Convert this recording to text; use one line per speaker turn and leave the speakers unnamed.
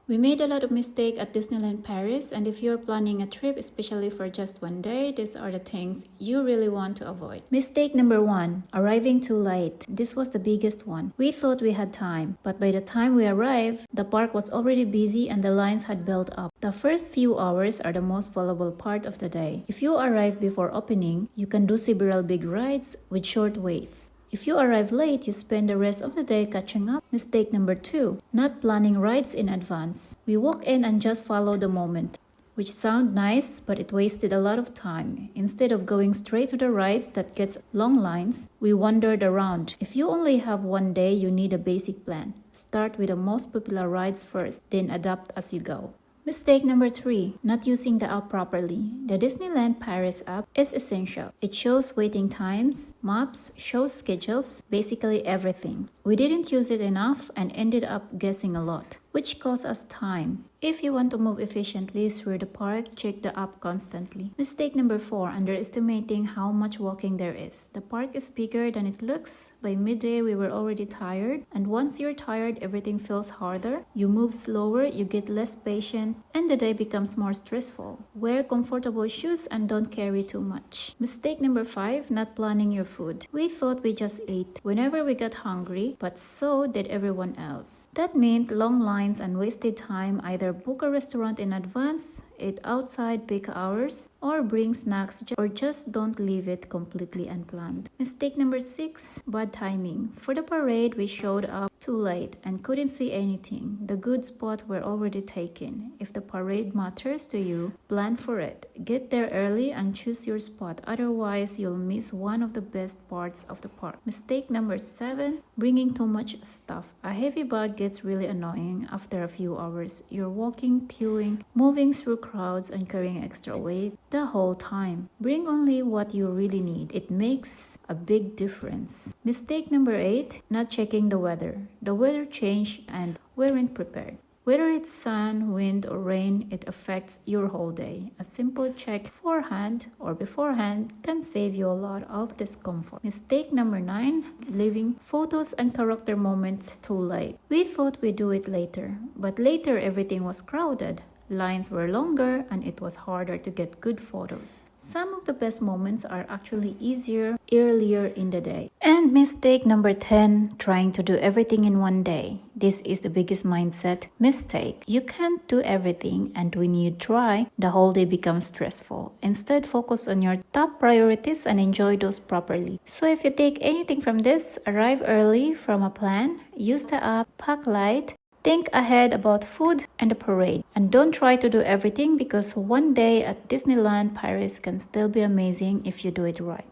We made a lot of mistakes at Disneyland Paris, and if you're planning a trip, especially for just one day, these are the things you really want to avoid. Mistake number 1, arriving too late. This was the biggest one. We thought we had time, but by the time we arrived, the park was already busy and the lines had built up. The first few hours are the most valuable part of the day. If you arrive before opening, you can do several big rides with short waits. If you arrive late, you spend the rest of the day catching up. Mistake number 2, not planning rides in advance. We walk in and just follow the moment, which sound nice, but it wasted a lot of time. Instead of going straight to the rides that gets long lines, we wandered around. If you only have one day, you need a basic plan. Start with the most popular rides first, then adapt as you go. Mistake number 3, not using the app properly. The Disneyland Paris app is essential. It shows waiting times, maps, shows schedules, basically everything. We didn't use it enough and ended up guessing a lot, which cost us time. If you want to move efficiently through the park, check the app constantly. Mistake number 4, underestimating how much walking there is. The park is bigger than it looks. By midday, we were already tired, and once you're tired, everything feels harder. You move slower, you get less patient, and the day becomes more stressful. Wear comfortable shoes and don't carry too much. Mistake number 5, not planning your food. We thought we just ate whenever we got hungry, but so did everyone else. That meant long lines and wasted time. Either book a restaurant in advance, eat outside peak hours, or bring snacks, or just don't leave it completely unplanned. Mistake number 6, bad timing. For the parade, we showed up too late and couldn't see anything. The good spots were already taken. If the parade matters to you, plan for it. Get there early and choose your spot. Otherwise, you'll miss one of the best parts of the park. Mistake number 7, bringing too much stuff. A heavy bag gets really annoying after a few hours. You're walking, queuing, moving through crowds, and carrying extra weight the whole time. Bring only what you really need. It makes a big difference. Mistake number 8, not checking the weather. The weather changed and weren't prepared. Whether it's sun, wind, or rain, it affects your whole day. A simple check beforehand can save you a lot of discomfort. Mistake number 9, leaving photos and character moments too late. We thought we'd do it later, but later everything was crowded. Lines were longer and it was harder to get good photos. Some of the best moments are actually earlier in the day. And mistake number 10, trying to do everything in one day. This is the biggest mindset mistake. You can't do everything, and when you try, the whole day becomes stressful. Instead, focus on your top priorities and enjoy those properly. So if you take anything from this, arrive early from a plan, use the app, pack light, think ahead about food and the parade. And don't try to do everything, because one day at Disneyland Paris can still be amazing if you do it right.